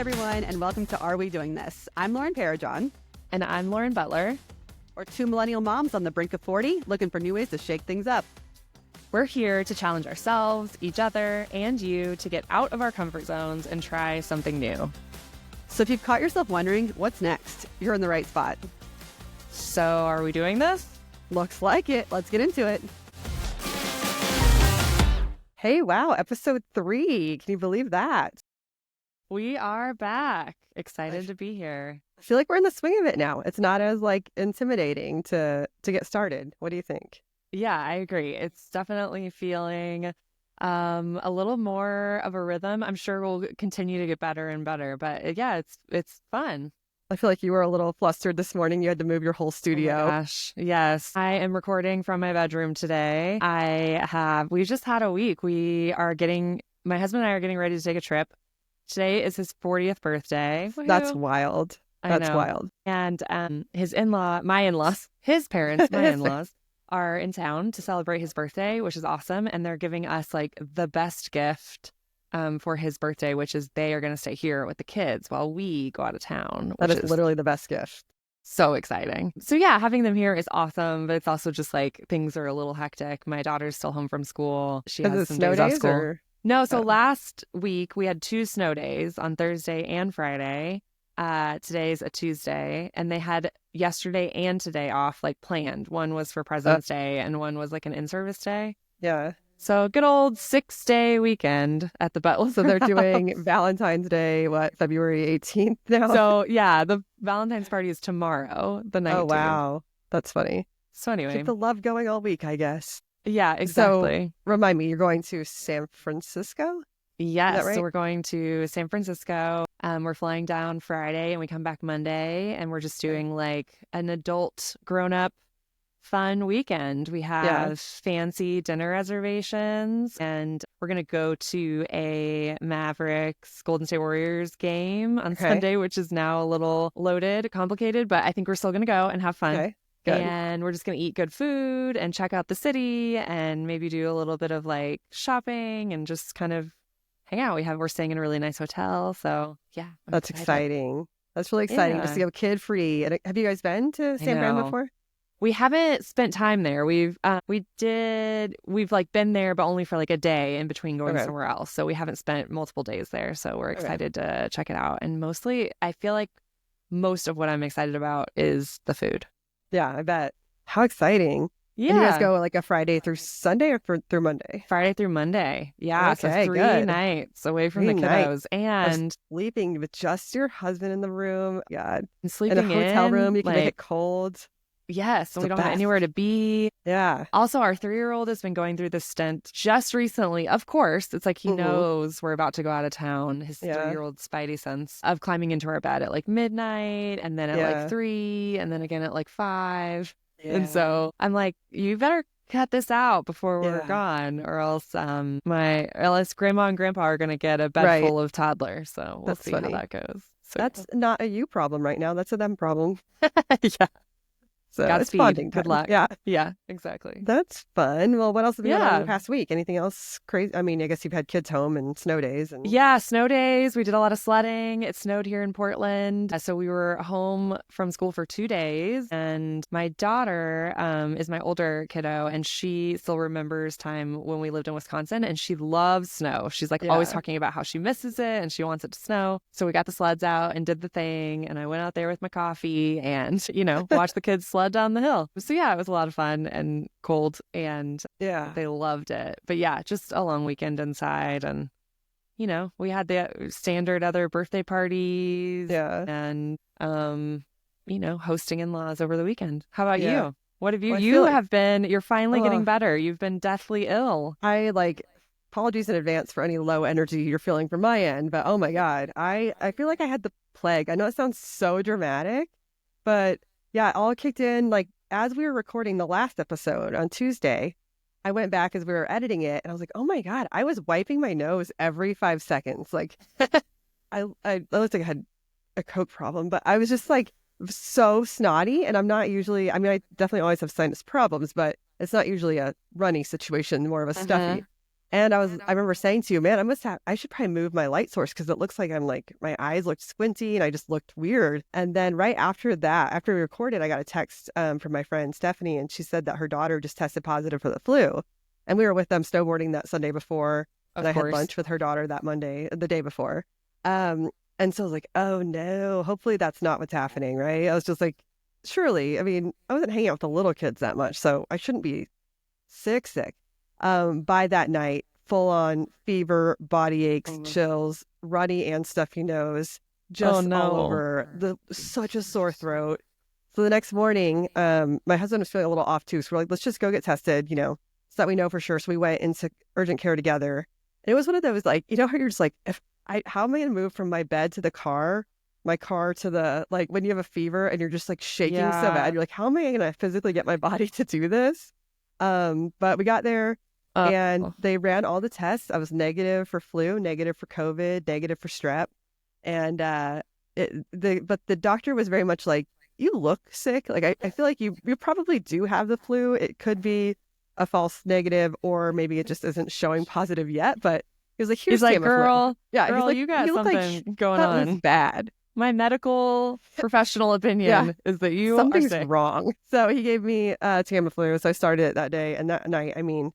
everyone, and welcome to Are We Doing This? I'm Lauren Parajon. And I'm Lauren Butler. We're two millennial moms on the brink of 40, looking for new ways to shake things up. We're here to challenge ourselves, each other, and you to get out of our comfort zones and try something new. So if you've caught yourself wondering, what's next? You're in the right spot. So are we doing this? Looks like it. Let's get into it. Hey, wow, episode 3. Can you believe that? We are back. Excited to be here. I feel like we're in the swing of it now. It's not as intimidating to get started. What do you think? Yeah, I agree. It's definitely feeling a little more of a rhythm. I'm sure we'll continue to get better and better, but yeah, it's fun. I feel like you were a little flustered this morning. You had to move your whole studio. Oh my gosh. Yes. I am recording from my bedroom today. We just had a week. My husband and I are getting ready to take a trip. Today is his 40th birthday. Woo-hoo. That's wild. That's wild. And his parents, my in-laws, are in town to celebrate his birthday, which is awesome. And they're giving us the best gift for his birthday, which is they are going to stay here with the kids while we go out of town. That is literally the best gift. So exciting. So yeah, having them here is awesome, but it's also just things are a little hectic. My daughter's still home from school. She has some days off school. No, so last week we had 2 snow days on Thursday and Friday. Today's a Tuesday, and they had yesterday and today off planned. One was for President's Day and one was an in-service day. Yeah. So good old 6-day weekend at the Butler. So they're doing Valentine's Day, February 18th now? So yeah, the Valentine's party is tomorrow, the 19th. Oh, wow. That's funny. So anyway. Keep the love going all week, I guess. Yeah, exactly. So remind me, you're going to San Francisco? Yes, right? So we're going to San Francisco. We're flying down Friday and we come back Monday, and we're just doing an adult grown-up fun weekend. We have fancy dinner reservations, and we're going to go to a Mavericks Golden State Warriors game on Sunday, which is now a little loaded, complicated, but I think we're still going to go and have fun. Okay. Good. And we're just going to eat good food and check out the city and maybe do a little bit of shopping and just kind of hang out. We're staying in a really nice hotel. So yeah. That's exciting. That's really exciting. Just to go kid free. Have you guys been to San Fran before? We haven't spent time there. We've been there, but only for a day in between going somewhere else. So we haven't spent multiple days there. So we're excited to check it out. And mostly, I feel like most of what I'm excited about is the food. Yeah, I bet. How exciting. Yeah. And you guys go a Friday through Sunday or through Monday? Friday through Monday. Yeah. Okay, so 3 good. nights away from the kiddos. And sleeping with just your husband in the room. God. And sleeping in a hotel room, you can make it cold. Yes. So we don't have anywhere to be. Yeah. Also, our 3-year-old has been going through this stint just recently. Of course, it's he knows we're about to go out of town. His 3-year-old spidey sense of climbing into our bed at midnight, and then at 3, and then again at 5. Yeah. And so I'm you better cut this out before we're gone, or else grandma and grandpa are going to get a bed full of toddlers. So we'll see how that goes. So that's not a you problem right now. That's a them problem. Yeah. So Godspeed. Bonding Good time. luck. Yeah. Yeah, exactly. That's fun. Well, what else have you done in the past week? Anything else crazy? I mean, I guess you've had kids home and snow days. Yeah, snow days. We did a lot of sledding. It snowed here in Portland. So we were home from school for 2 days. And my daughter is my older kiddo, and she still remembers time when we lived in Wisconsin, and she loves snow. She's always talking about how she misses it and she wants it to snow. So we got the sleds out and did the thing. And I went out there with my coffee and, watched the kids sled down the hill. So yeah, it was a lot of fun and cold, and they loved it. But yeah, just a long weekend inside, and we had the standard other birthday parties and hosting in-laws over the weekend. How about you? What have you? You're finally getting better. You've been deathly ill. Apologies in advance for any low energy you're feeling from my end, but oh my God, I feel like I had the plague. I know it sounds so dramatic, but yeah, it all kicked in as we were recording the last episode on Tuesday. I went back as we were editing it, and I was oh my God, I was wiping my nose every 5 seconds. I looked like I had a coke problem, but I was just so snotty, and I'm not usually, I definitely always have sinus problems, but it's not usually a runny situation, more of a stuffy. And I remember saying to you, man, I should probably move my light source because it looks like I'm like, my eyes looked squinty and I just looked weird. And then right after that, after we recorded, I got a text from my friend Stephanie, and she said that her daughter just tested positive for the flu. And we were with them snowboarding that Sunday before. And I had lunch with her daughter that Monday, the day before. And so I was like, oh no, hopefully that's not what's happening, right? I was just like, surely, I mean, I wasn't hanging out with the little kids that much, so I shouldn't be sick. By that night, full on fever, body aches, chills, runny and stuffy nose, just all over, such a sore throat. So the next morning, my husband was feeling a little off too. So we're like, let's just go get tested, so that we know for sure. So we went into urgent care together. And it was one of those, like, how you're just like, how am I going to move from my bed to my car to the, like, when you have a fever and you're just like shaking so bad, you're like, how am I going to physically get my body to do this? But we got there and they ran all the tests. I was negative for flu, negative for COVID, negative for strep. And but the doctor was very much like, you look sick. Like, I feel like you probably do have the flu. It could be a false negative, or maybe it just isn't showing positive yet. But he was like, here's like, Tamiflu. girl, yeah, girl, like, you got something going that on. Was bad. My medical professional opinion is that something's are sick. wrong. So he gave me Tamiflu. So I started it that day and that night. I mean,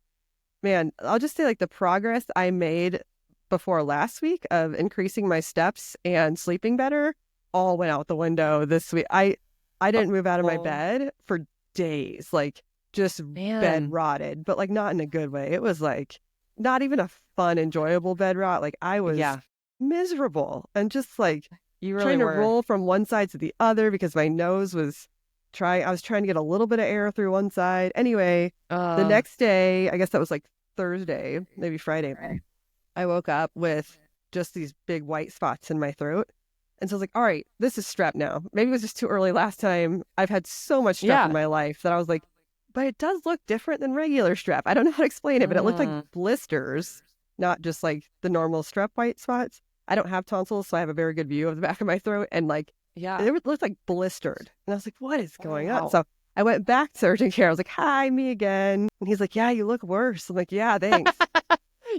man, I'll just say, like, the progress I made before last week of increasing my steps and sleeping better all went out the window this week. I didn't move out of my bed for days, like, just bed rotted, but like not in a good way. It was like not even a fun, enjoyable bed rot. Like, I was miserable and just like trying to roll from one side to the other because my nose was I was trying to get a little bit of air through one side. Anyway, the next day, I guess that was like Thursday, maybe Friday, I woke up with just these big white spots in my throat. And so I was like, all right, this is strep now. Maybe it was just too early last time. I've had so much strep in my life that I was like, but it does look different than regular strep. I don't know how to explain it, but it looked like blisters, not just like the normal strep white spots. I don't have tonsils, so I have a very good view of the back of my throat. And like, it looked like blistered. And I was like, what is going on? So I went back to urgent care. I was like, hi, me again. And he's like, yeah, you look worse. I'm like, yeah, thanks.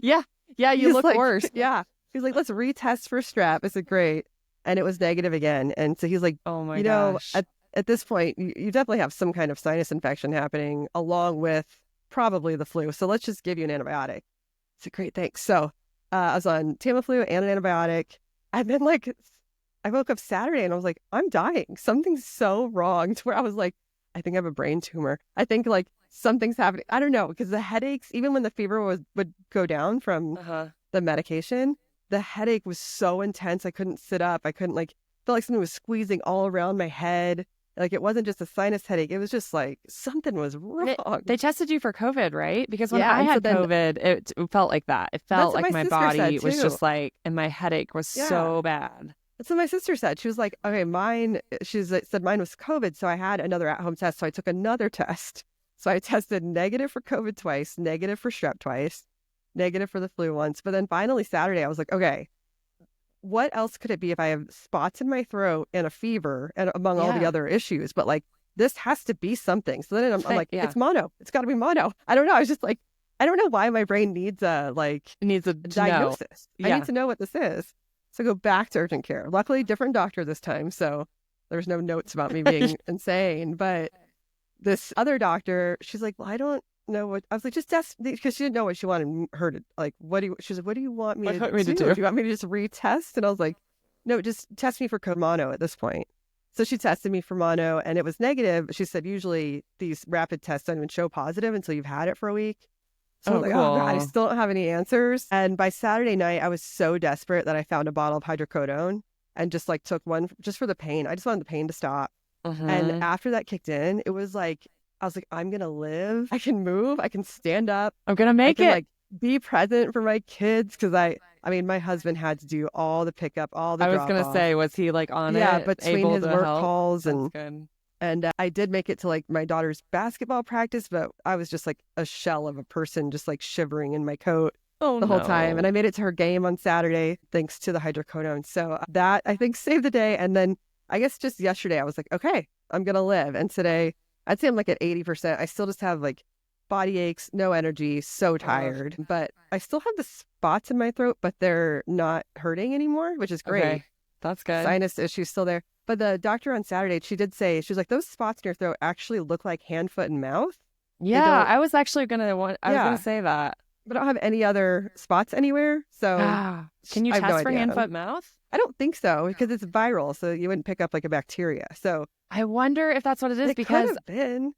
yeah, you look worse. Yeah. He's like, let's retest for strep. I said, great. And it was negative again. And so he's like, oh my gosh. At this point, you definitely have some kind of sinus infection happening along with probably the flu. So let's just give you an antibiotic. I said, great, thanks. So I was on Tamiflu and an antibiotic. And then, like, I woke up Saturday and I was like, I'm dying. Something's so wrong, to where I was like, I think I have a brain tumor. I think like something's happening. I don't know, because the headaches, even when the fever would go down from the medication, the headache was so intense. I couldn't sit up. I couldn't, like, feel like something was squeezing all around my head. Like, it wasn't just a sinus headache. It was just like something was wrong. They tested you for COVID, right? Because when I had COVID, it felt like that. It felt like my body was just like, and my headache was so bad. That's what my sister said. She was like, okay, she said mine was COVID. So I had another at-home test. So I took another test. So I tested negative for COVID twice, negative for strep twice, negative for the flu once. But then finally Saturday, I was like, okay, what else could it be if I have spots in my throat and a fever and among all the other issues? But like, this has to be something. So then I'm like, it's mono. It's got to be mono. I don't know. I was just like, I don't know why my brain needs a diagnosis. I need to know what this is. So go back to urgent care. Luckily, different doctor this time. So there's no notes about me being insane. But this other doctor, she's like, well, I don't know what. I was like, just test, because she didn't know what she wanted her to, like, she was like, what do you want me to do? Do you want me to just retest? And I was like, no, just test me for mono at this point. So she tested me for mono and it was negative. She said, usually these rapid tests don't even show positive until you've had it for a week. So I was like, cool. oh God, I still don't have any answers. And by Saturday night, I was so desperate that I found a bottle of hydrocodone and just like took one just for the pain. I just wanted the pain to stop. And after that kicked in, it was like, I was like, I'm going to live. I can move. I can stand up. I'm going to make it. Like, be present for my kids. Because I mean, my husband had to do all the pickup, all the drop-off. I was going to say, was he like on it? Yeah, between his work calls and... good. And I did make it to like my daughter's basketball practice, but I was just like a shell of a person, just like shivering in my coat the whole time. And I made it to her game on Saturday, thanks to the hydrocodone. So that, I think, saved the day. And then I guess just yesterday, I was like, okay, I'm going to live. And today, I'd say I'm like at 80%. I still just have like body aches, no energy, so tired. But I still have the spots in my throat, but they're not hurting anymore, which is great. Okay. That's good. Sinus issues still there. But the doctor on Saturday, she did say, she was like, those spots in your throat actually look like hand, foot, and mouth. Yeah, I was actually gonna was gonna say that. But I don't have any other spots anywhere. So can you I have test no for idea. hand, foot, mouth? I don't think so because it's viral, so you wouldn't pick up like a bacteria. So I wonder if that's what it is it could because have been.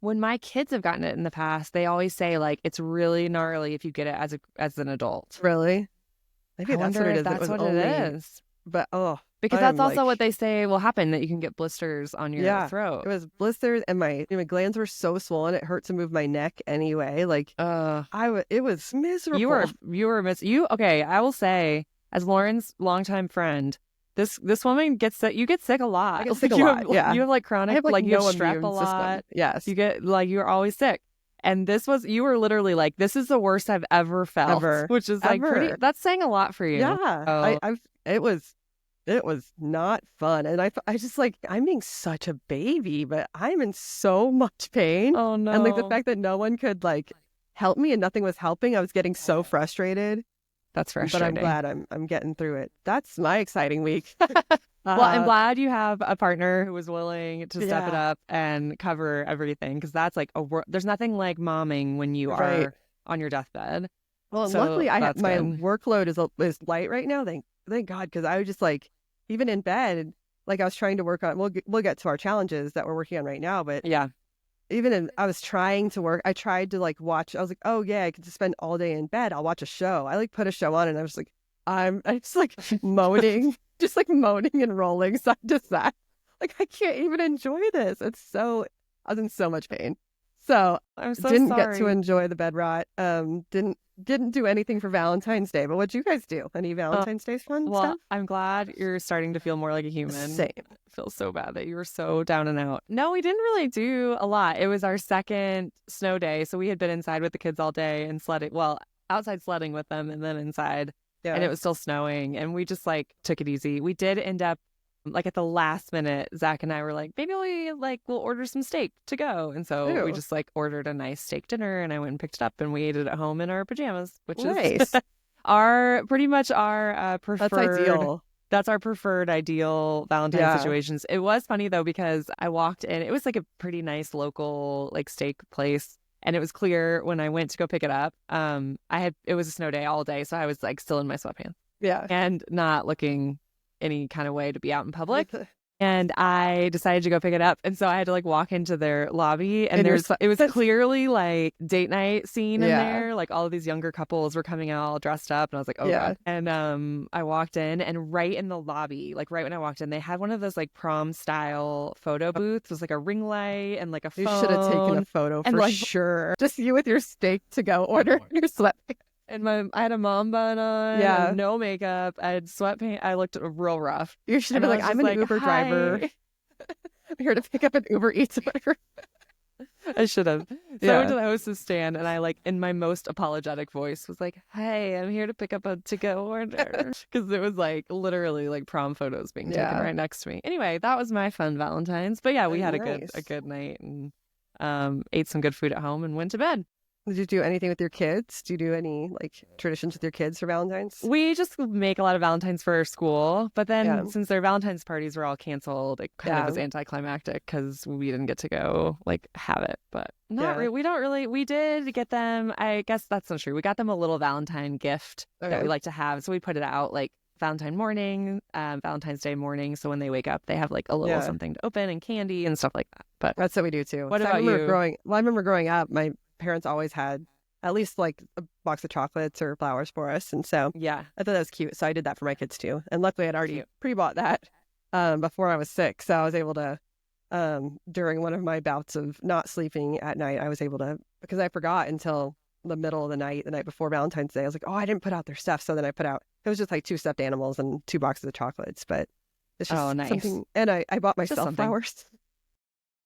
when my kids have gotten it in the past, they always say like it's really gnarly if you get it as an adult. Really? Maybe I that's wonder what it if is. that's what only... it is. But because that's also what they say will happen, that you can get blisters on your throat. It was blisters, and my glands were so swollen it hurt to move my neck anyway. Like it was miserable. Okay, I will say, as Lauren's longtime friend, this woman gets sick. You get sick a lot. I get sick a lot. You have like chronic, I have like you no have strep immune a lot. system. Yes, you get like you're always sick. And you were literally like, this is the worst I've ever felt, which is like that's saying a lot for you. Yeah, it was not fun. And I just like, I'm being such a baby, but I'm in so much pain. Oh no. And like the fact that no one could like help me and nothing was helping, I was getting so frustrated. That's frustrating. But I'm glad I'm getting through it. That's my exciting week. Well, I'm glad you have a partner who was willing to step it up and cover everything, because that's like there's nothing like momming when you are on your deathbed. Well, and luckily my workload is light right now. Thank God, because I was just like, even in bed, like I was trying to work on. We'll get to our challenges that we're working on right now, but I was trying to work. I tried to like watch. I was like, oh yeah, I could just spend all day in bed. I'll watch a show. I like put a show on, and I was like, I'm just like moaning. Just like moaning and rolling side to side. Like, I can't even enjoy this. I was in so much pain. So I'm so didn't sorry. get to enjoy the bed rot. Didn't do anything for Valentine's Day. But what'd you guys do? Any Valentine's Day fun stuff? I'm glad you're starting to feel more like a human. Same. I feel so bad that you were so down and out. No, we didn't really do a lot. It was our second snow day. So we had been inside with the kids all day and sledding. Well, outside sledding with them and then inside. Yeah. And it was still snowing, and we just like took it easy. We did end up like at the last minute, Zach and I were like, maybe we'll order some steak to go. And so we just like ordered a nice steak dinner, and I went and picked it up, and we ate it at home in our pajamas, which is pretty much our preferred. That's ideal. That's our preferred ideal Valentine's situations. It was funny though, because I walked in, it was like a pretty nice local like steak place. And it was clear when I went to go pick it up. It was a snow day all day, so I was like still in my sweatpants. Yeah. And not looking any kind of way to be out in public. And I decided to go pick it up. And so I had to like walk into their lobby, and it was clearly like date night scene in there. Like all of these younger couples were coming out all dressed up, and I was like, oh God. And I walked in, and right in the lobby, like right when I walked in, they had one of those like prom style photo booths. It was like a ring light and like a phone. You should have taken a photo for sure. Just you with your steak to go order your sweatpants. And I had a mom bun on, and no makeup. I had sweatpants. I looked real rough. You should have been like, I'm an Uber driver. I'm here to pick up an Uber Eats order. I should have. So I went to the hostess stand, and I like, in my most apologetic voice, was like, hey, I'm here to pick up a to-go order. Because it was like literally like prom photos being taken right next to me. Anyway, that was my fun Valentine's. But yeah, we had a good night, and ate some good food at home and went to bed. Did you do anything with your kids? Do you do any like traditions with your kids for Valentine's? We just make a lot of Valentine's for school, but then since their Valentine's parties were all canceled, it kind of was anticlimactic because we didn't get to go like have it. But not really. We don't really. We did get them. I guess that's not true. We got them a little Valentine gift that we like to have, so we put it out like Valentine morning, Valentine's Day morning. So when they wake up, they have like a little something to open and candy and stuff like that. But that's what we do too. What about you? I remember growing up, my parents always had at least like a box of chocolates or flowers for us, and so I thought that was cute, so I did that for my kids too. And luckily I'd already pre-bought that before I was sick, so I was able to during one of my bouts of not sleeping at night, I was able to, because I forgot until the middle of the night before Valentine's Day. I was like, oh, I didn't put out their stuff, so then I put out, it was just like 2 stuffed animals and 2 boxes of chocolates, but it's just something. And I bought myself flowers.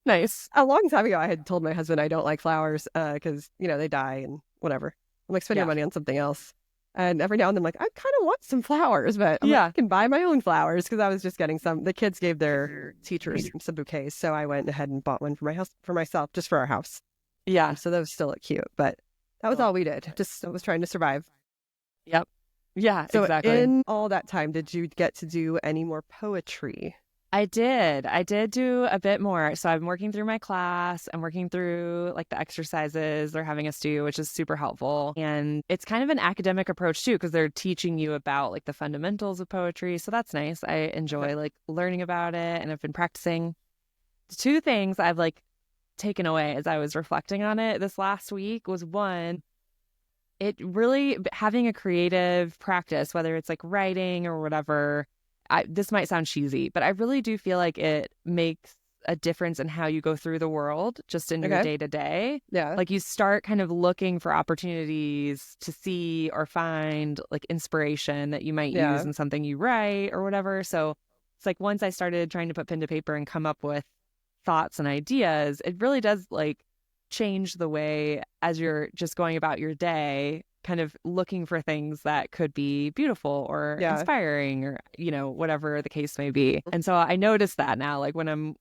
Nice. A long time ago, I had told my husband I don't like flowers because, they die and whatever. I'm like spending money on something else. And every now and then I'm like, I kind of want some flowers, but I can buy my own flowers, because I was just getting some. The kids gave their teachers some bouquets. So I went ahead and bought one for my house, for myself, just for our house. Yeah. So those still look cute, but that was Oh, all we did. Just I was trying to survive. yep. Yeah, So exactly. in all that time, did you get to do any more poetry? I did. I did do a bit more. So I'm working through my class. I'm working through like the exercises they're having us do, which is super helpful. And it's kind of an academic approach too, because they're teaching you about like the fundamentals of poetry. So that's nice. I Okay. enjoy like learning about it, and I've been practicing. Two things I've like taken away as I was reflecting on it this last week was one, it really having a creative practice, whether it's like writing or whatever. This might sound cheesy, but I really do feel like it makes a difference in how you go through the world just in your Okay. day to day. Yeah. Like you start kind of looking for opportunities to see or find like inspiration that you might use Yeah. in something you write or whatever. So it's like once I started trying to put pen to paper and come up with thoughts and ideas, it really does like change the way as you're just going about your day, kind of looking for things that could be beautiful or Yeah. inspiring or, whatever the case may be. And so I notice that now, like when I'm,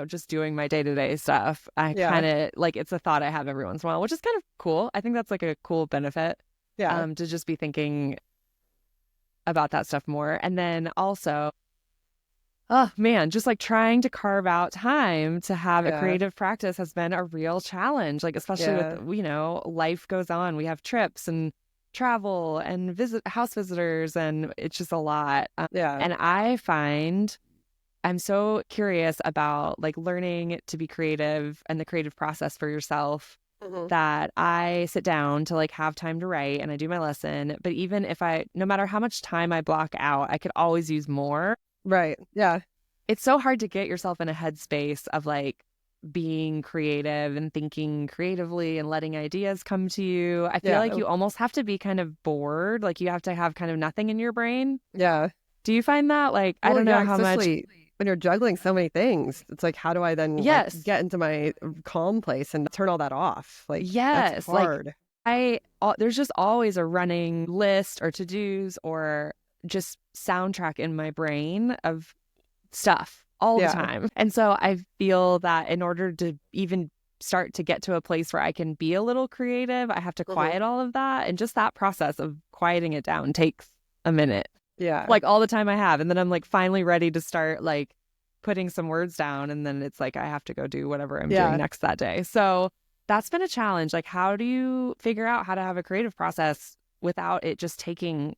just doing my day to day stuff, I Yeah. kind of like it's a thought I have every once in a while, which is kind of cool. I think that's like a cool benefit Yeah. to just be thinking about that stuff more. And then also, oh man, just like trying to carve out time to have a Yeah. creative practice has been a real challenge. Like, especially with, Yeah. life goes on. We have trips and travel and house visitors, and it's just a lot. Yeah. And I find I'm so curious about like learning to be creative and the creative process for yourself Hmm. that I sit down to like have time to write and I do my lesson. But even if no matter how much time I block out, I could always use more. Right. Yeah. It's so hard to get yourself in a headspace of like being creative and thinking creatively and letting ideas come to you. I feel like Yeah. you almost have to be kind of bored. Like you have to have kind of nothing in your brain. Yeah. Do you find that? Like, I Well, don't yeah, know how much. especially when you're juggling so many things. It's like, how do I then like Yes. get into my calm place and turn all that off? Like, that's Yes. Like, hard. there's just always a running list or to-dos or just soundtrack in my brain of stuff all the Yeah. time. And so I feel that in order to even start to get to a place where I can be a little creative, I have to Hmm. quiet all of that. And just that process of quieting it down takes a minute, Yeah. like all the time I have. And then I'm like finally ready to start like putting some words down. And then it's like I have to go do whatever I'm doing Yeah. next that day. So that's been a challenge. Like, how do you figure out how to have a creative process without it just taking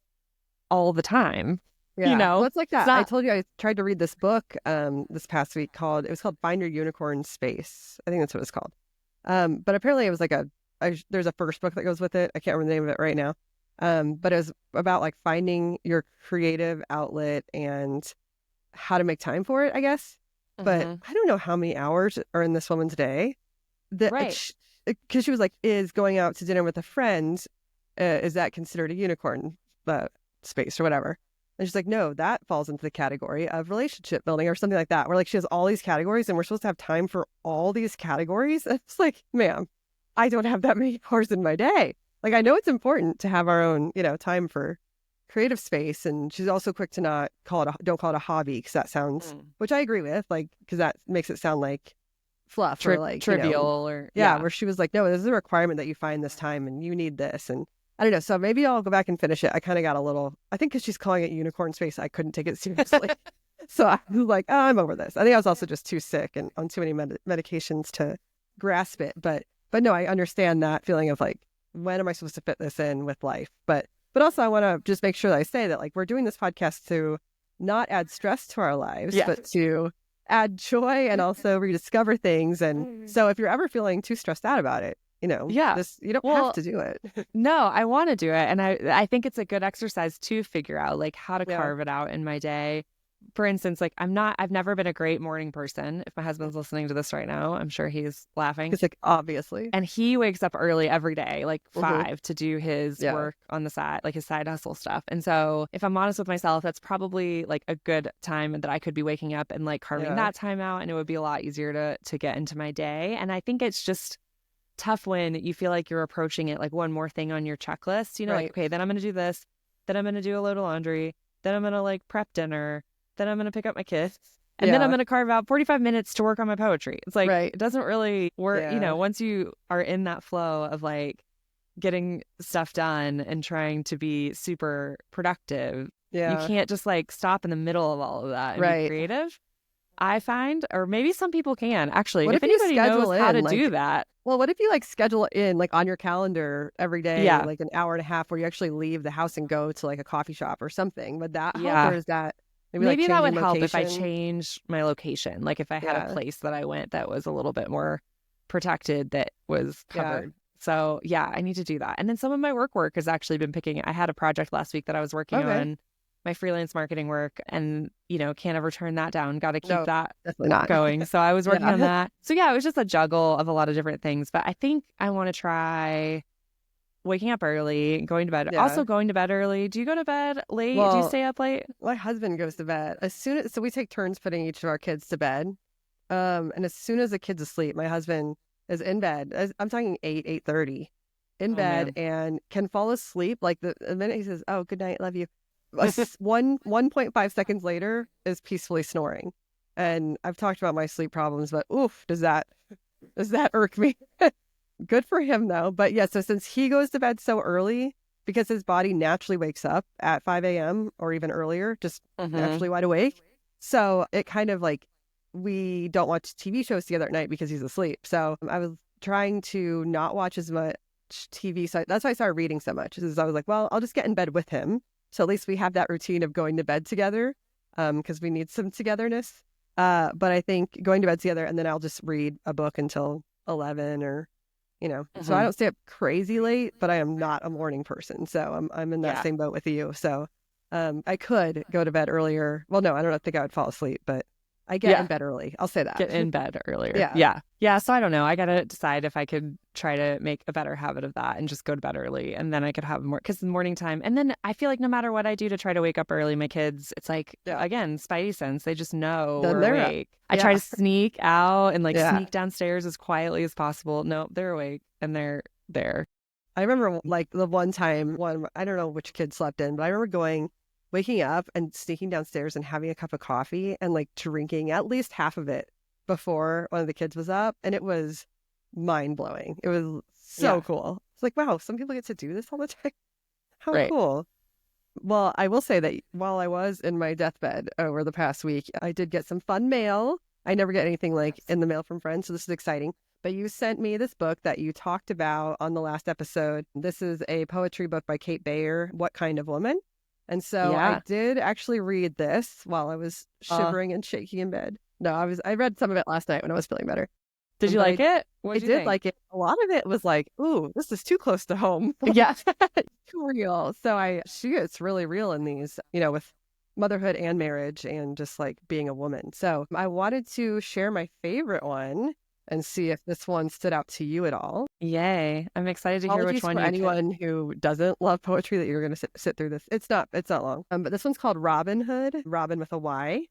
all the time? Yeah. Well, it's like It's that. I not. told you I tried to read this book this past week it was called Find Your Unicorn Space. I think that's what it's called. But apparently it was like there's a first book that goes with it. I can't remember the name of it right now. But it was about like finding your creative outlet and how to make time for it, I guess. But Mhm. I don't know how many hours are in this woman's day. That Right. because she was like, is going out to dinner with a friend, is that considered a unicorn space or whatever? And she's like, no, that falls into the category of relationship building or something like that. Where like she has all these categories and we're supposed to have time for all these categories. And it's like, ma'am, I don't have that many hours in my day. Like I know it's important to have our own, time for creative space. And she's also quick to not don't call it a hobby because that sounds, which I agree with, like, because that makes it sound like fluff or like, Trivial or yeah, yeah. where she was like, no, this is a requirement that you find this time and you need this. And I don't know. So maybe I'll go back and finish it. I kind of got a little, I think because she's calling it unicorn space, I couldn't take it seriously. So I was like, oh, I'm over this. I think I was also just too sick and on too many medications to grasp it. But no, I understand that feeling of like, when am I supposed to fit this in with life? But also I want to just make sure that I say that like, we're doing this podcast to not add stress to our lives, Yeah. but to add joy and also rediscover things. And so if you're ever feeling too stressed out about it, Yeah. you don't have to do it. No, I want to do it. And I think it's a good exercise to figure out like how to Yeah. carve it out in my day. For instance, like I've never been a great morning person. If my husband's listening to this right now, I'm sure he's laughing. It's like, obviously. And he wakes up early every day, like Mhm. 5 to do his Yeah. work on the side, like his side hustle stuff. And so if I'm honest with myself, that's probably like a good time that I could be waking up and like carving Yeah. that time out. And it would be a lot easier to get into my day. And I think it's just tough when you feel like you're approaching it like one more thing on your checklist, like, Right. okay, then I'm going to do this, then I'm going to do a load of laundry, then I'm going to like prep dinner, then I'm going to pick up my kids. And then I'm going to carve out 45 minutes to work on my poetry. It's like, Right. it doesn't really work. Yeah. Once you are in that flow of like getting stuff done and trying to be super productive, you Yeah. can't just like stop in the middle of all of that and be Right. creative. I find, or maybe some people can actually. What If if you anybody knows schedule how to in do like, that, well, what if you like schedule it in like on your calendar every day, yeah, like an hour and a half where you actually leave the house and go to like a coffee shop or something? Would that help? Or yeah. is that maybe like Maybe that would changing help if I location? changed my location. Like if I had a Yeah. place that I went that was a little bit more protected, that was Yeah. covered. So yeah, I need to do that. And then some of my work has actually been picking. I had a project last week that I was working Okay. on, my freelance marketing work, and can't ever turn that down. Got to keep No, that definitely not. going. So I was working on Yeah. that. So yeah, it was just a juggle of a lot of different things. But I think I want to try waking up early, going to bed. Yeah. Also going to bed early. Do you go to bed late? Do you Well, stay up late? my husband goes to bed as soon as, so we take turns putting each of our kids to bed. And as soon as the kid's asleep, my husband is in bed. I'm talking 8:30, in Oh bed man. and can fall asleep. Like the minute he says, "Oh, good night, love you," 1.5 seconds later is peacefully snoring. And I've talked about my sleep problems, but oof, does that irk me? Good for him though. But yeah, so since he goes to bed so early, because his body naturally wakes up at 5 a.m. or even earlier, just naturally wide awake. So it kind of like, we don't watch TV shows together at night because he's asleep. So I was trying to not watch as much TV. So that's why I started reading so much. Is I was like, well, I'll just get in bed with him. So at least we have that routine of going to bed together, because we need some togetherness. But I think going to bed together and then I'll just read a book until 11 or, so I don't stay up crazy late, but I am not a morning person. So I'm in that Yeah. same boat with you. So I could go to bed earlier. Well, no, I don't think I would fall asleep, but I get in bed early. I'll say that. Get in bed earlier. Yeah. Yeah. Yeah. So I don't know. I got to decide if I could try to make a better habit of that and just go to bed early. And then I could have more, because the morning time. And then I feel like no matter what I do to try to wake up early, my kids, it's like, again, spidey sense. They just know Then we're they're up. awake. I try to sneak out and like Yeah. sneak downstairs as quietly as possible. No, they're awake and they're there. I remember like the one time, I don't know which kid slept in, but I remember waking up and sneaking downstairs and having a cup of coffee and like drinking at least half of it before one of the kids was up. And it was mind blowing. It was so cool. It's like, wow, some people get to do this all the time. How cool. Well, I will say that while I was in my deathbed over the past week, I did get some fun mail. I never get anything like in the mail from friends, so this is exciting. But you sent me this book that you talked about on the last episode. This is a poetry book by Kate Bayer, What Kind of Woman? And so I did actually read this while I was shivering and shaking in bed. No, I read some of it last night when I was feeling better. Did you like it? I did like it. A lot of it was like, ooh, this is too close to home. Yeah. Too real. So she gets really real in these, with motherhood and marriage and just like being a woman. So I wanted to share my favorite one and see if this one stood out to you at all. Yay. I'm excited to hear which one for you anyone who doesn't love poetry that you're going to sit through this. It's not long. But this one's called Robin Hood, Robin with a Y.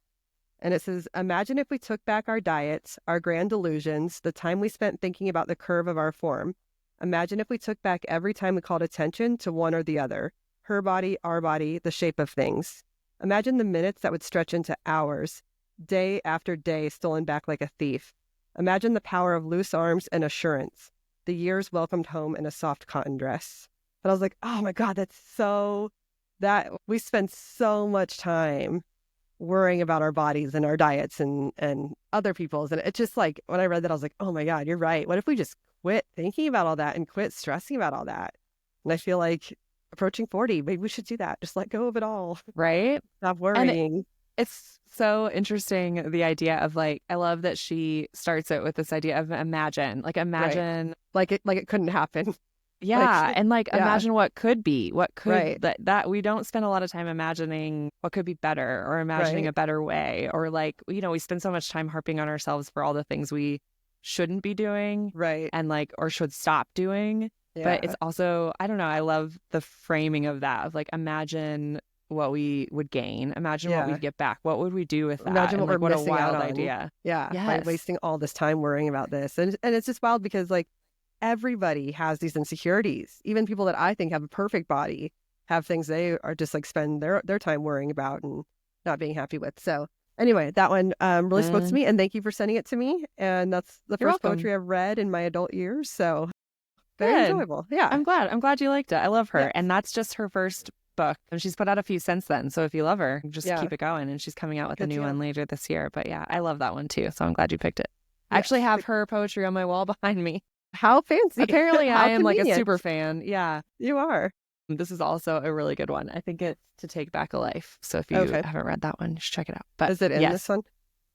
And it says, imagine if we took back our diets, our grand delusions, the time we spent thinking about the curve of our form. Imagine if we took back every time we called attention to one or the other, her body, our body, the shape of things. Imagine the minutes that would stretch into hours, day after day stolen back like a thief. Imagine the power of loose arms and assurance. The years welcomed home in a soft cotton dress. And I was like, oh my God, that we spend so much time worrying about our bodies and our diets and other people's. And it's just like, when I read that, I was like, oh my God, you're right. What if we just quit thinking about all that and quit stressing about all that? And I feel like approaching 40, maybe we should do that. Just let go of it all. Right? Stop worrying. It's so interesting, the idea of like, I love that she starts it with this idea of imagine. Like imagine. Like it couldn't happen. Yeah. And imagine what could be, what could that we don't spend a lot of time imagining what could be better or imagining a better way, or like, we spend so much time harping on ourselves for all the things we shouldn't be doing. Right. And like, or should stop doing. Yeah. But it's also, I don't know, I love the framing of that, of like, imagine what we would gain. Imagine what we'd get back. What would we do with that? Imagine what we're missing out on. Idea. Yeah. Yes. By wasting all this time worrying about this. And it's just wild because like everybody has these insecurities. Even people that I think have a perfect body have things they are just like spend their time worrying about and not being happy with. So Anyway, that one really spoke to Mm, me, and thank you for sending it to me. And that's the you're first welcome. poetry I've read in my adult years, so very Good. enjoyable. Yeah. I'm glad. I'm glad you liked it. I love her. Yes. And that's just her first book. And she's put out a few since then. So if you love her, just Yeah. keep it going. And she's coming out with a Good new deal. one later this year. But yeah, I love that one too. So I'm glad you picked it. I Yes. actually have her poetry on my wall behind me. How fancy. Apparently, I How am like a convenient. super fan. Yeah. You are. This is also a really good one. I think it's To Take Back a Life. So if you Okay. haven't read that one, you should check it out. But Is it in yes, this one?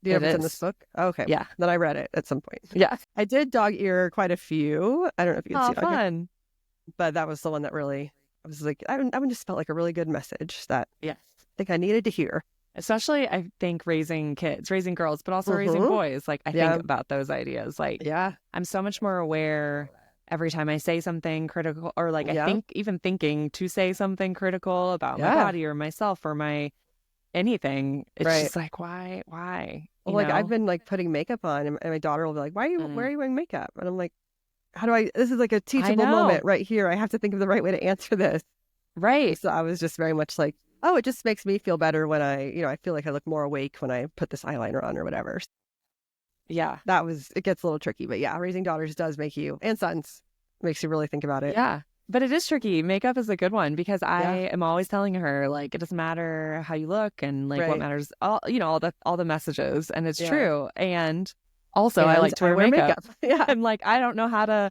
Do you know it if it's in this is. book? Okay. Yeah. Then I read it at some point. Yeah. I did dog ear quite a few. I don't know if you can Oh, see it on here, fun. but that was the one that really, I was like, I just felt like a really good message that Yes. I think I needed to hear. Especially, I think raising kids, raising girls, but also raising boys. Like, I Yeah. think about those ideas. Like, Yeah. I'm so much more aware every time I say something critical, or like I Yeah. think even thinking to say something critical about my Yeah. body or myself or my anything. It's Right. just like, why? You Well, like I've know? been like putting makeup on, and my daughter will be like, why are you Mm. wearing makeup? And I'm like, this is like a I teachable know. moment right here. I have to think of the right way to answer this. Right. So I was just very much like, oh, it just makes me feel better when I feel like I look more awake when I put this eyeliner on or whatever. Yeah. It gets a little tricky, but yeah, raising daughters does make you, and sons, makes you really think about it. Yeah. But it is tricky. Makeup is a good one because I Yeah. am always telling her, like, it doesn't matter how you look and like what Right. matters, all the messages. And it's Yeah. true. And also I And like to I wear makeup. Yeah. And like, I don't know how to,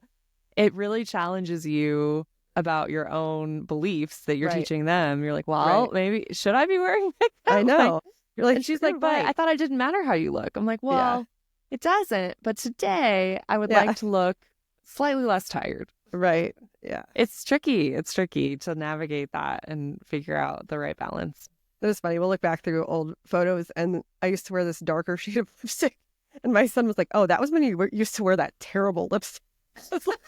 it really challenges you about your own beliefs that you're Right. teaching them. You're like, well, Right. maybe should I be wearing makeup? I Like, know. You're like, and she's "You're like, but I right." thought it didn't matter how you look. I'm like, well, it doesn't. But today I would Yeah. like to look slightly less tired. Right. Yeah. It's tricky. It's tricky to navigate that and figure out the right balance. It was funny. We'll look back through old photos, and I used to wear this darker shade of lipstick, and my son was like, "Oh, that was when you used to wear that terrible lipstick." I was like,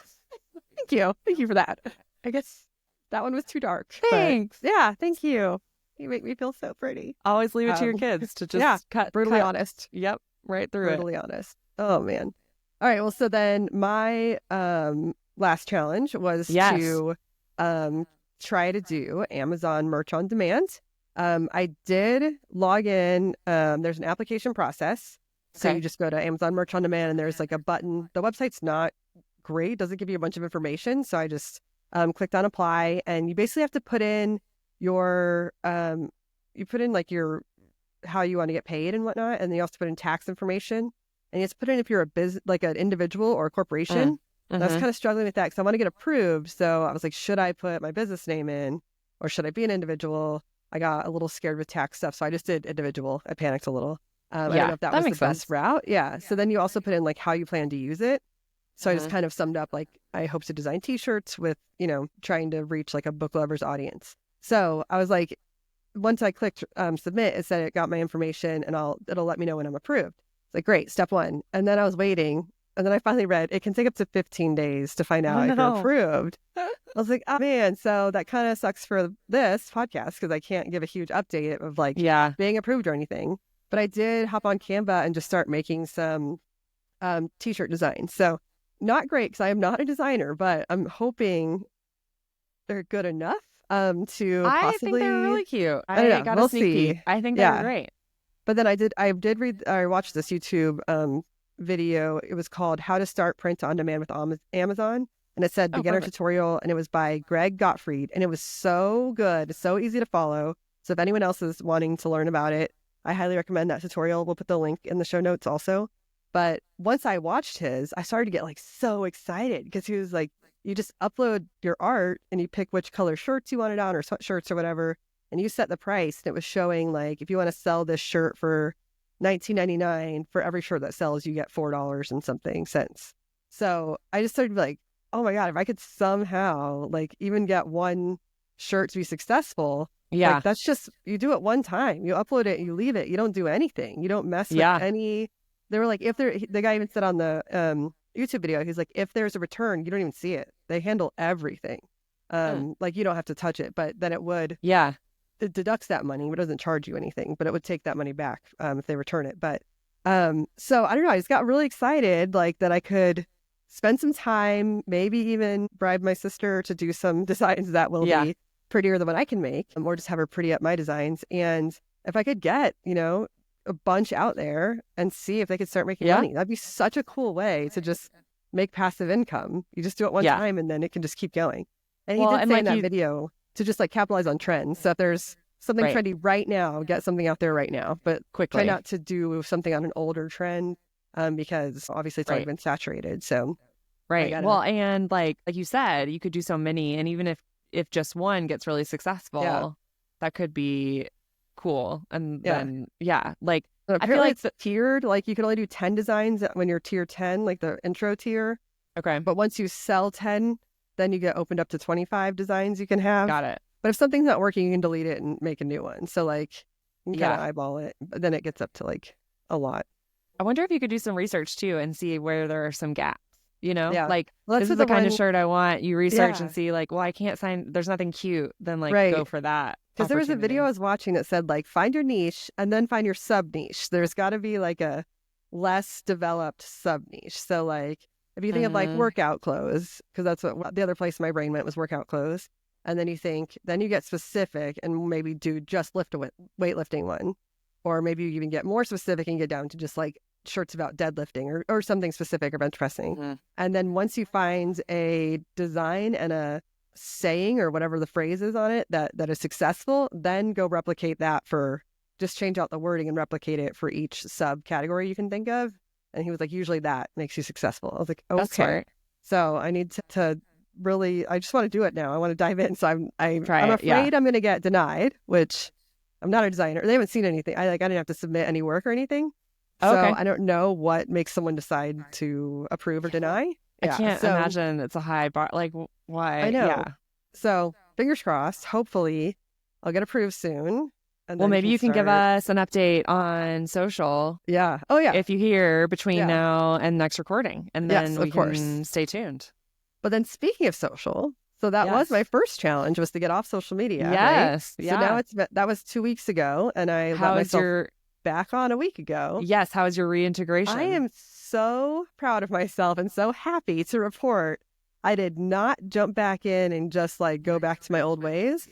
thank you for that. I guess that one was too dark. but Thanks. yeah, thank you. You make me feel so pretty. Always leave it to your kids to just yeah, cut. Brutally honest. Yep. Right through it. Brutally honest. Oh man. All right. Well, so then my last challenge was Yes. to try to do Amazon merch on demand. I did log in. There's an application process. So Okay. you just go to Amazon merch on demand, and there's like a button. The website's not great. Doesn't give you a bunch of information. So I just clicked on apply, and you basically have to put in your like your how you want to get paid and whatnot, and then you also put in tax information, and you have to put in if you're a like an individual or a corporation. And I was Mhm. kind of struggling with that because I want to get approved. So I was like, should I put my business name in, or should I be an individual? I got a little scared with tax stuff, so I just did individual. I panicked a little. I don't know if that was the makes best sense. route. Yeah. So then you also put in like how you plan to use it. So I just Mhm. kind of summed up like I hope to design T-shirts with trying to reach like a book lover's audience. So I was like, once I clicked submit, it said it got my information and it'll let me know when I'm approved. It's like, great, step one. And then I was waiting, and then I finally read it can take up to 15 days to find out if you're no. approved. I was like, oh man, so that kind of sucks for this podcast because I can't give a huge update of like Yeah. being approved or anything. But I did hop on Canva and just start making some T-shirt designs. So not great because I am not a designer, but I'm hoping they're good enough to I possibly. think they're really cute. I don't know. got a We'll sneak see. peek. I think Yeah. they're great. But then I watched this YouTube video. It was called How to Start Print on Demand with Amazon. And it said Oh, beginner perfect. tutorial, and it was by Greg Gottfried. And it was so good, so easy to follow. So if anyone else is wanting to learn about it, I highly recommend that tutorial. We'll put the link in the show notes also. But once I watched his, I started to get like so excited because he was like, you just upload your art and you pick which color shirts you want it on or sweatshirts or whatever. And you set the price, and it was showing like if you want to sell this shirt for $19.99, for every shirt that sells, you get $4 and something cents. So I just started like, oh my God, if I could somehow like even get one shirt to be successful, Yeah. like that's just, you do it one time, you upload it, you leave it, you don't do anything, you don't mess with any. They were like, the guy even said on the YouTube video, he's like, if there's a return, you don't even see it. They handle everything. Like you don't have to touch it, but then it deducts that money, but doesn't charge you anything, but it would take that money back if they return it. But so I don't know, I just got really excited like that I could spend some time, maybe even bribe my sister to do some designs that will be prettier than what I can make, or just have her pretty up my designs. And if I could get, a bunch out there and see if they could start making Yeah. money. That'd be such a cool way to just make passive income. You just do it one Yeah. time and then it can just keep going. And he Well, did and say like in that you, video to just like capitalize on trends. So if there's something right, trendy right now, get something out there right now, but try quickly. not to do something on an older trend because obviously it's already Right. been saturated. So I Right. gotta, Well, and like you said, you could do so many, and even if just one gets really yeah, successful, that could be cool. And yeah. then like And I feel apparently like it's tiered. Like you can only do 10 designs when you're tier 10, like the intro tier. okay, But once you sell 10, then you get opened up to 25 designs you can have. got it. But if something's not working, you can delete it and make a new one. So like you can kind of Yeah. eyeball it, but then it gets up to like a lot. I wonder if you could do some research too and see where there are some gaps. Yeah. Like Well, this that's is what the the kind of one, shirt I want. You research yeah, and see like, well, I can't sign. There's nothing cute. Then like go right. for that Because there was a video I opportunity. was watching that said like find your niche and then find your sub niche. There's got to be like a less developed sub niche. So like if you think of like Mm, workout clothes, because that's what the other place my brain went was workout clothes. And then you think, then you get specific and maybe do just weightlifting one. Or maybe you even get more specific and get down to just like shirts about deadlifting or something specific or bench pressing. mhm. And then once you find a design and a saying or whatever the phrase is on it that is successful, then go replicate that for just change out the wording and replicate it for each subcategory you can think of. And he was like, usually that makes you successful. I was like, That's okay. smart. So I need to really, I just want to do it now. I want to dive in. So I'm Try it. afraid I'm going to get denied, which I'm not a designer. They haven't seen anything. I didn't have to submit any work or anything. Oh, So okay. I don't know what makes someone decide to approve or deny. I Yeah. can't So imagine it's a high bar. Like I why? know. Yeah. So fingers crossed. Hopefully I'll get approved soon and Well, then maybe can you can give start. us an update on social Yeah. Oh, yeah. if you hear between Yeah. now and next recording, and Yes, then of we course. can stay tuned. But then speaking of social, so that was Yes. my first challenge was to get off social media, right? Yes. So now Yeah. that was 2 weeks ago and I let How is myself your back on a week ago. yes? How is your I reintegration? am so proud of myself and so happy to report I did not jump back in and just like go back to my old ways.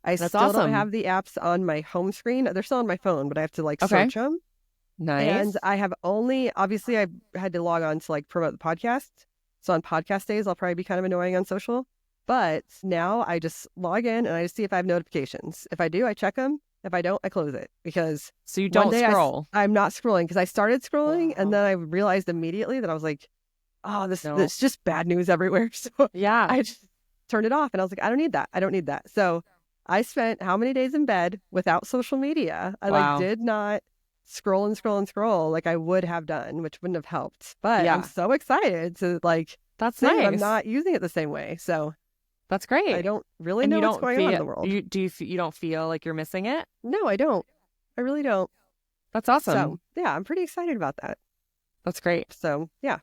I That's still don't awesome. have the apps on my home screen. They're still on my phone, but I have to like Okay. search them. Nice. And I have obviously I had to log on to like promote the podcast. So on podcast days, I'll probably be kind of annoying on social. But now I just log in and I just see if I have notifications. If I do, I check them. If I don't, I close it because So you one don't day scroll. I'm not scrolling because I started scrolling and Wow. then I realized immediately that I was like, oh, this No. it's just bad news everywhere. So Yeah. I just turned it off and I was like, I don't need that. I don't need that. So I spent how many days in bed without social media? I like Wow. did not scroll and scroll and scroll like I would have done, which wouldn't have helped. But I'm Yeah. so excited to like That's see that I'm nice. not using it the same way. So That's I great. don't really And know you what's don't going on in feel the world. you don't feel like you're missing it? No, I don't. I really don't. That's awesome. So yeah, I'm pretty excited about that. That's great. So yeah.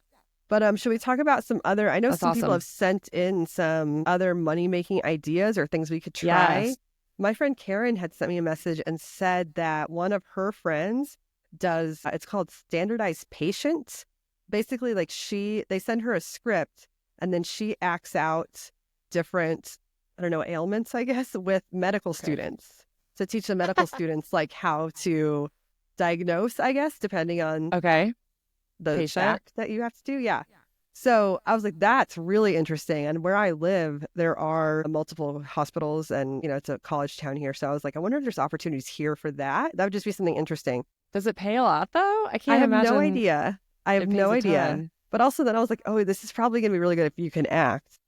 But should we talk about some other? I know That's some people awesome. have sent in some other money making ideas or things we could try. Yes. My friend Karen had sent me a message and said that one of her friends does. It's called standardized patient. Basically, like they send her a script and then she acts out different, I don't know, ailments, I guess, with medical Okay. students to teach the medical students like how to diagnose, I guess, depending on Okay. the Patient. fact that you have to do. Yeah. So I was like, that's really interesting. And where I live, there are multiple hospitals and, it's a college town here. So I was like, I wonder if there's opportunities here for that. That would just be something interesting. Does it pay a lot though? I I can't have imagine. no idea. I have it pays no a idea. ton. But also then I was like, oh, this is probably going to be really good if you can act.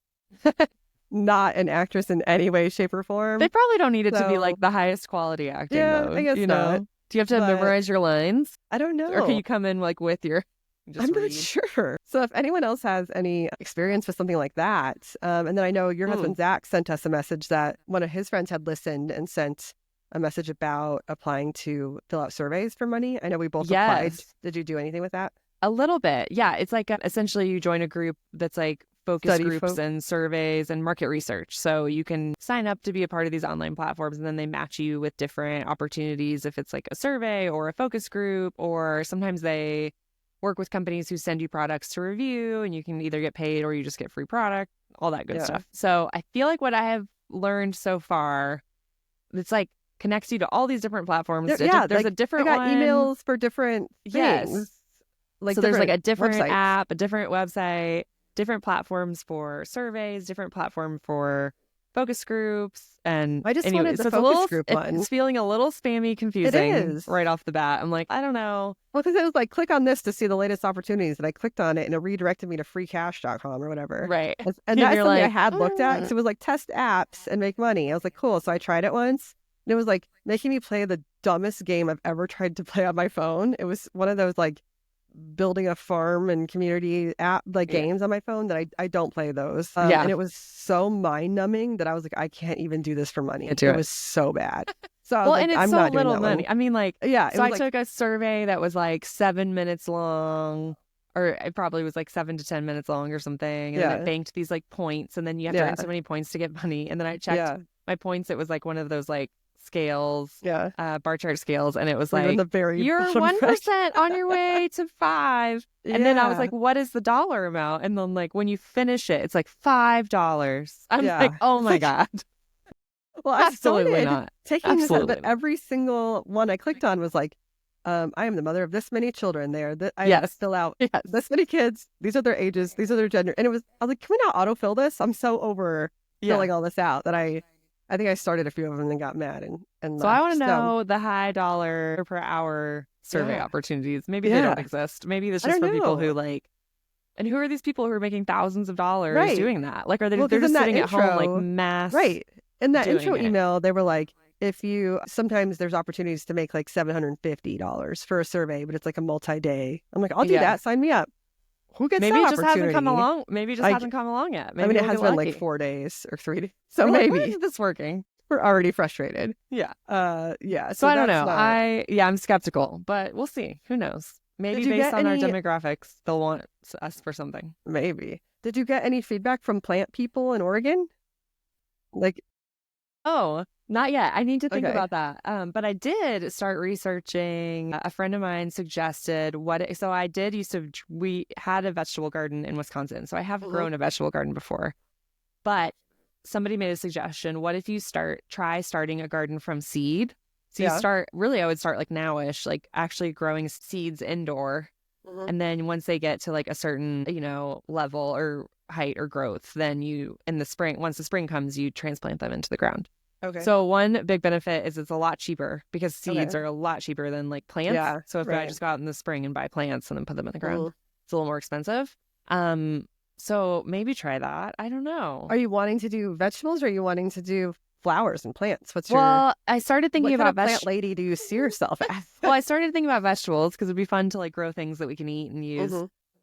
Not an actress in any way, shape, or form. They probably don't need it to be So- like the highest quality acting Yeah, though. I guess not. Do you have to But- memorize your lines? I don't know. Or can you come in like with your just I'm not read? sure. So if anyone else has any experience with something like that, and then I know your husband Zach sent us a message that one of his friends had listened and sent a message about applying to fill out surveys for money. I know we both applied. Yes. Did you do anything with that? A little bit. Yeah. It's like essentially you join a group that's like focus Study groups folk. and surveys and market research. So you can sign up to be a part of these online platforms and then they match you with different opportunities if it's like a survey or a focus group, or sometimes they work with companies who send you products to review and you can either get paid or you just get free product, all that good Yeah. stuff. So I feel like what I have learned so far, it's like connects you to all these different platforms. Yeah, There's like a different I got one. emails for different Yes. things. Like so there's like a different websites. app, a different website, different platforms for surveys, different platform for focus groups. And I just anyway, wanted the so focus group one. it's feeling a little spammy, It confusing is. right off the bat. I'm like, I don't know. Well, because it was like, click on this to see the latest opportunities. And I clicked on it and it redirected me to freecash.com or whatever. Right. And that's you're something I like, had looked at because it was like, test apps and make money. I was like, cool. So I tried it once and it was like making me play the dumbest game I've ever tried to play on my phone. It was one of those like building a farm and community app like games on my phone that I don't play those. And it was so mind numbing that I was like, I can't even do this for money. It was so bad. So I was well, like, and it's I'm so not little doing that money. one. I mean, like, yeah. So I took a survey that was like 7 minutes long, or it probably was like 7 to 10 minutes long or something. And then it banked these like points, and then you have to earn so many points to get money. And then I checked my points. It was like one of those like scales, bar chart scales, and it was like, you're 1% on your way to 5. And then I was like, what is the dollar amount? And then like when you finish it, it's like $5. I'm like, oh my God. Well, I Absolutely not. Taking this, but every single one I clicked on was like, I am the mother of this many children. I fill out this many kids. These are their ages. These are their gender. And I was like, can we not autofill this? I'm so over filling all this out that I think I started a few of them and got mad and so I want to know the high dollar per hour survey opportunities. Maybe they don't exist. Maybe it's just for people who like. And who are these people who are making thousands of dollars doing that? Like, are they? They're just sitting at home like mass. Right. In that intro email, they were like, sometimes there's opportunities to make like $750 for a survey, but it's like a multi-day. I'm like, I'll do that. Sign me up. Who gets maybe that it just hasn't come along. Maybe it just hasn't come along yet. Maybe it has been like 4 days or 3 days. So maybe why is this working? We're already frustrated. Yeah. So I don't know. I'm skeptical, but we'll see. Who knows? Maybe based on our demographics, they'll want us for something. Maybe. Did you get any feedback from plant people in Oregon? Like, oh, not yet. I need to think about that. But I did start researching. A friend of mine suggested we had a vegetable garden in Wisconsin. So I have grown a vegetable garden before. But somebody made a suggestion. What if you try starting a garden from seed? So you I would start like nowish, like actually growing seeds indoor. And then once they get to like a certain, level or height or growth, then once the spring comes, you transplant them into the ground. Okay. So one big benefit is it's a lot cheaper because seeds are a lot cheaper than like plants. Yeah. So if I just go out in the spring and buy plants and then put them in the ground, it's a little more expensive. So maybe try that. I don't know. Are you wanting to do vegetables or are you wanting to do flowers and plants? I started thinking about what kind of plant lady do you see yourself as? Well, I started thinking about vegetables because it'd be fun to like grow things that we can eat and use.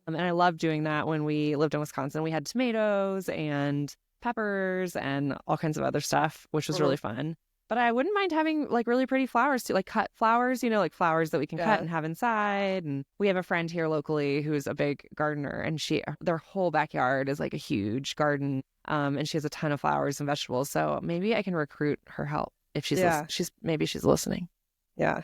And I loved doing that when we lived in Wisconsin. We had tomatoes and peppers and all kinds of other stuff, which was really fun. But I wouldn't mind having like really pretty flowers too, like cut flowers, like flowers that we can cut and have inside. And we have a friend here locally who's a big gardener, and their whole backyard is like a huge garden. And she has a ton of flowers and vegetables. So maybe I can recruit her help if maybe she's listening. Yeah.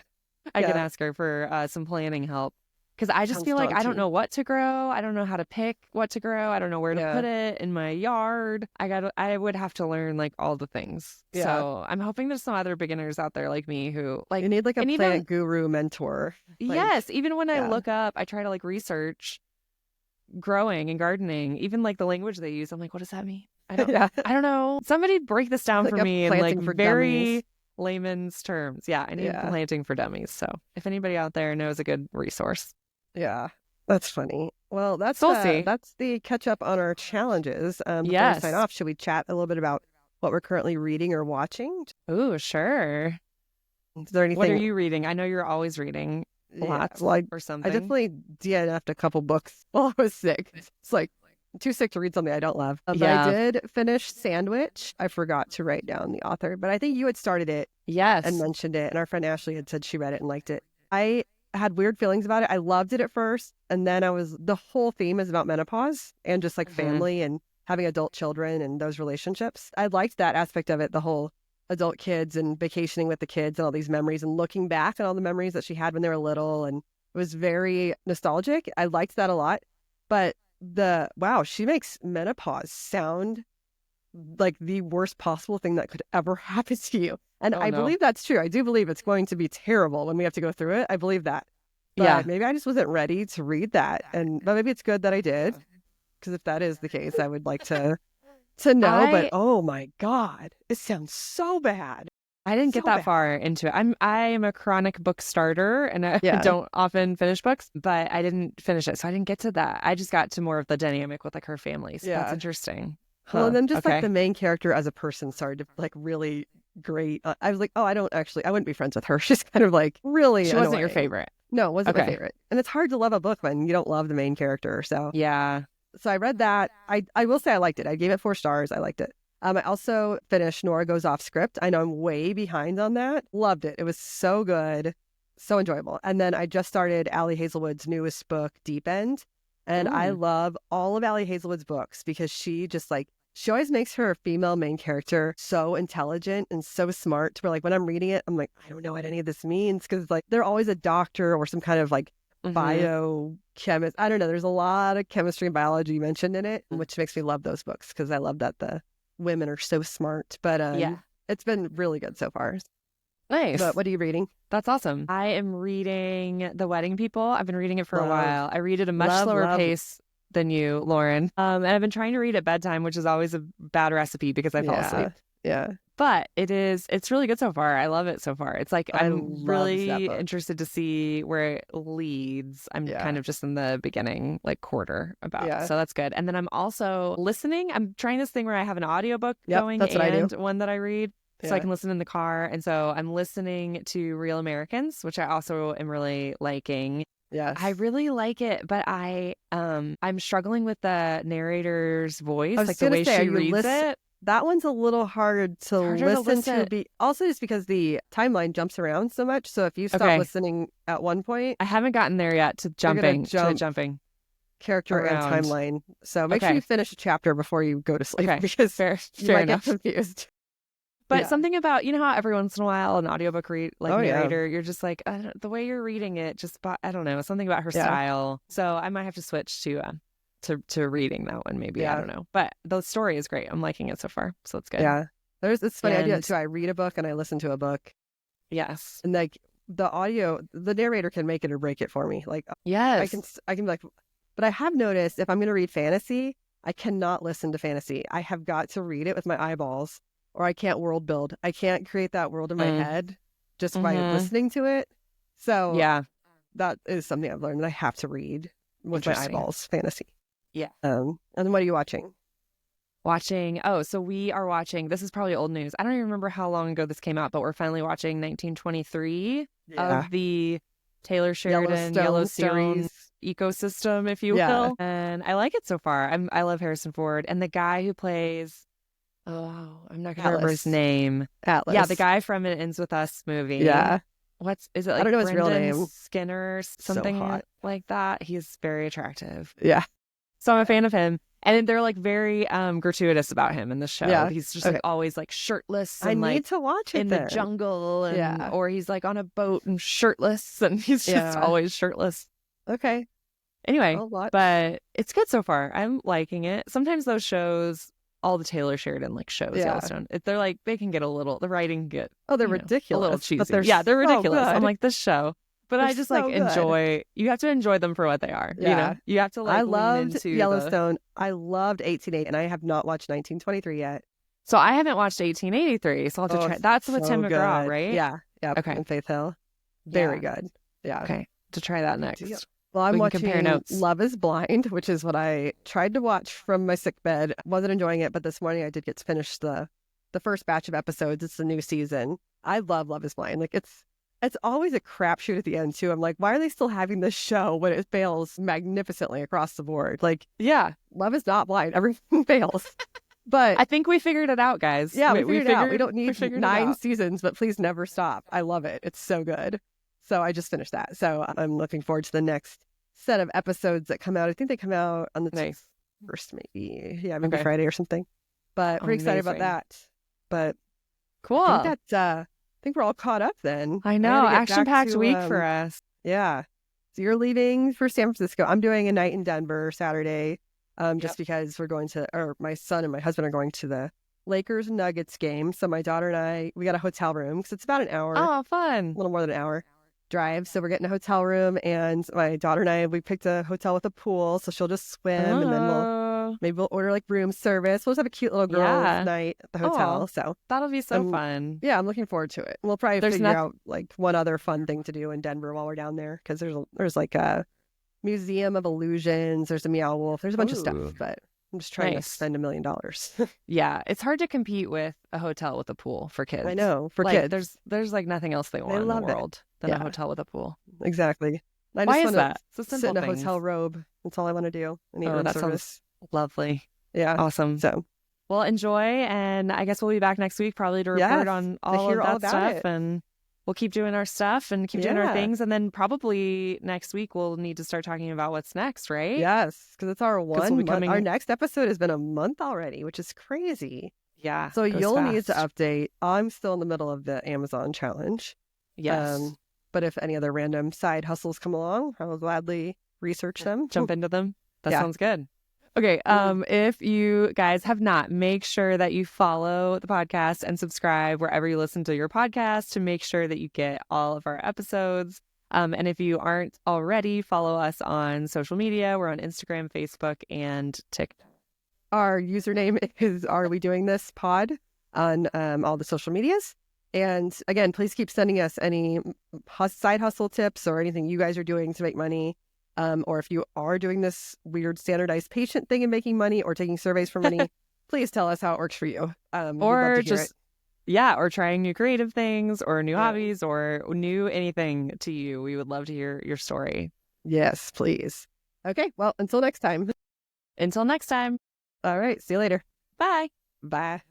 I can ask her for some planning help. Because I just feel like I don't know what to grow. I don't know how to pick what to grow. I don't know where to put it in my yard. I would have to learn like all the things. Yeah. So I'm hoping there's some other beginners out there like me who like you need like a plant guru mentor. Yes. Even when I look up, I try to like research growing and gardening, even like the language they use. I'm like, what does that mean? I don't know. Somebody break this down for me in like very layman's terms. Yeah. I need planting for dummies. So if anybody out there knows a good resource. Yeah, that's funny. Well, that's the catch up on our challenges. Before we sign off, should we chat a little bit about what we're currently reading or watching? Oh, sure. Is there anything? What are you reading? I know you're always reading lots or something. I definitely DNF'd a couple books while I was sick. It's like I'm too sick to read something I don't love. But I did finish Sandwich. I forgot to write down the author, but I think you had started it. Yes. And mentioned it. And our friend Ashley had said she read it and liked it. I had weird feelings about it. I loved it at first. And then the whole theme is about menopause and just like family and having adult children and those relationships. I liked that aspect of it, the whole adult kids and vacationing with the kids and all these memories and looking back at all the memories that she had when they were little. And it was very nostalgic. I liked that a lot. But she makes menopause sound like the worst possible thing that could ever happen to you. And Oh I no. believe that's true. I do believe it's going to be terrible when we have to go through it. I believe that. Yeah. But maybe I just wasn't ready to read that. But maybe it's good that I did. Because if that is the case, I would like to know. But I oh my God, it sounds so bad. I didn't get So that bad. far into it. I am a chronic book starter and I Yeah. don't often finish books, but I didn't finish it. So I didn't get to that. I just got to more of the dynamic with like her family. So that's Yeah. interesting. Well, and Huh. then just like Okay. the main character as a person started to like really great. I was like, oh, I wouldn't be friends with her. She's kind of like really She wasn't your annoying. favorite. No, it wasn't my Okay. favorite. And it's hard to love a book when you don't love the main character. Yeah. So I read that. I will say I liked it. I gave it 4 stars. I liked it. I also finished Nora Goes Off Script. I know I'm way behind on that. Loved it. It was so good, so enjoyable. And then I just started Allie Hazelwood's newest book, Deep End. And I Mm. love all of Allie Hazelwood's books because she always makes her female main character so intelligent and so smart to where like when I'm reading it, I'm like, I don't know what any of this means because like they're always a doctor or some kind of like Mm-hmm. biochemist. I don't know. There's a lot of chemistry and biology mentioned in it, which makes me love those books because I love that the women are so smart. But Yeah. it's been really good so far. Nice. But what are you reading? That's awesome. I am reading The Wedding People. I've been reading it for a while. I read at a much Love, slower love. pace than you, Lauren. And I've been trying to read at bedtime, which is always a bad recipe because I fall asleep. Yeah. But it's really good so far. I love it so far. It's like I I'm love that really book. interested to see where it leads. I'm Yeah. kind of just in the beginning, like quarter about. Yeah. So that's good. And then I'm also listening. I'm trying this thing where I have an audiobook Yep, going that's what I do. and one that I read. So I Yeah. can listen in the car. And so I'm listening to Real Americans, which I also am really liking. Yes. I really like it, but I'm struggling with the narrator's voice, I was like the gonna way say, are she you reads it. That one's a little hard to Harder to listen to. listen. Be also just because the timeline jumps around so much. So if you stop Okay. listening at one point, I haven't gotten there yet to You're gonna jumping to it jumping. character around. and timeline. So make sure Okay. you finish a chapter before you go to sleep Okay. because Fair you might enough. get confused. But Yeah. something about, you know how every once in a while an audiobook Oh, yeah. narrator, you're just like, the way you're reading it, I don't know, something about her Yeah. style. So I might have to switch to reading that one maybe. I Yeah. don't know. But the story is great. I'm liking it so far. So it's good. Yeah. It's funny. I do that And- too. I read a book and I listen to a book, Yes. and like the narrator can make it or break it for me. Like Yes. I can be like, but I have noticed if I'm going to read fantasy, I cannot listen to fantasy. I have got to read it with my eyeballs, or I can't world build. I can't create that world in my head just by Mhm. listening to it. So Yeah. that is something I've learned that I have to read with my Interesting. eyeballs. Fantasy. Yeah. And then what are you watching? So we are watching, this is probably old news. I don't even remember how long ago this came out, but we're finally watching 1923 of the Taylor Sheridan Yellowstone series. ecosystem, if you Yeah. will. And I like it so far. I love Harrison Ford. And the guy who plays, I'm not going to remember his Atlas. name. Atlas. Yeah, the guy from It Ends With Us movie. Yeah. Is it like I don't know his real Brendan name. Skinner, something hot. like that? He's very attractive. Yeah. So I'm a fan of him. And they're like very gratuitous about him in the show. Yeah. He's just Okay. like always like shirtless I and need like to watch it in then. the jungle and Yeah. or he's like on a boat and shirtless and he's just Yeah. always shirtless. Okay. Anyway, I'll watch. but it's good so far. I'm liking it. Sometimes those shows, all the Taylor Sheridan like shows, Yeah. Yellowstone, they're like they can get the writing get Oh, they're you know, ridiculous. a little but cheesy. they're They're so ridiculous. good. I'm like this show. But They're I just so like good. enjoy. You have to enjoy them for what they are. You know, Yeah. you have to like. I lean loved into Yellowstone. I loved 1880, and I have not watched 1923 yet. So I haven't watched 1883, so I'll have to try. That's with Tim McGraw, right? Yeah. Yeah. Okay. And Faith Hill. Very Yeah. good. Yeah. Okay, to try that next. deal. Well, I'm We can watching compare notes. Love is Blind, which is what I tried to watch from my sick bed. Wasn't enjoying it, but this morning I did get to finish the first batch of episodes. It's the new season. I love Love is Blind. Like it's always a crapshoot at the end too. I'm like, why are they still having this show when it fails magnificently across the board? Like, Yeah, love is not blind. Everything fails. But I think we figured it out, guys. yeah, we figured it out. We don't we need figured it 9 out. seasons, but please never stop. I love it. It's so good. So I just finished that. So I'm looking forward to the next set of episodes that come out. I think they come out on the Nice. 1st, maybe. Yeah, maybe Okay. Friday or something. But pretty excited about Amazing. that. But Cool. I think I think we're all caught up then. I gotta know. get back Action-packed to, week for us. Yeah. So you're leaving for San Francisco. I'm doing a night in Denver Saturday, just because we're going to, or my son and my husband are going to the Lakers Nuggets game. So my daughter and I, we got a hotel room because it's about an hour, Oh, a fun. little more than an hour drive. So we're getting a hotel room, and my daughter and I, we picked a hotel with a pool. So she'll just swim, and then Oh, we'll order like room service. We'll just have a cute little girls' yeah. night at the hotel. Oh, So that'll be so fun. yeah, I'm looking forward to it. We'll probably There's figure nothing. out like one other fun thing to do in Denver while we're down there because there's like a Museum of Illusions. There's a Meow Wolf. There's a bunch of stuff, Ooh, but I'm just trying to nice. spend $1 million. Yeah, it's hard to compete with a hotel with a pool for kids. I know, for Like, kids. there's like nothing else they They want in the love it. world than a Yeah, hotel with a pool. exactly. I Why just is want to that? It's the sit simple in a things. hotel robe. That's all I want to do. I need Oh, room that service. sounds lovely. Yeah. Awesome. So Well, enjoy, and I guess we'll be back next week probably to report yes, on to all hear of all that about stuff, it. and we'll keep doing our stuff and keep doing our Yeah. things, and then probably next week we'll need to start talking about what's next, right? Yes, because it's our Because 1 we'll be month. Our coming. next episode has been a month already, which is crazy. Yeah, So goes you'll need to fast. update. I'm still in the middle of the Amazon challenge. Yes. But if any other random side hustles come along, I will gladly research them. Jump into them. That Yeah. sounds good. Okay. If you guys have not, make sure that you follow the podcast and subscribe wherever you listen to your podcast to make sure that you get all of our episodes. And if you aren't already, follow us on social media. We're on Instagram, Facebook, and TikTok. Our username is Are We Doing This Pod on all the social medias. And again, please keep sending us any side hustle tips or anything you guys are doing to make money. Or if you are doing this weird standardized patient thing and making money or taking surveys for money, please tell us how it works for you. We'd love Or to hear just, it. yeah, or trying new creative things or new Yeah. hobbies or new anything to you. We would love to hear your story. Yes, please. Okay, well, until next time. Until next time. All right, see you later. Bye. Bye.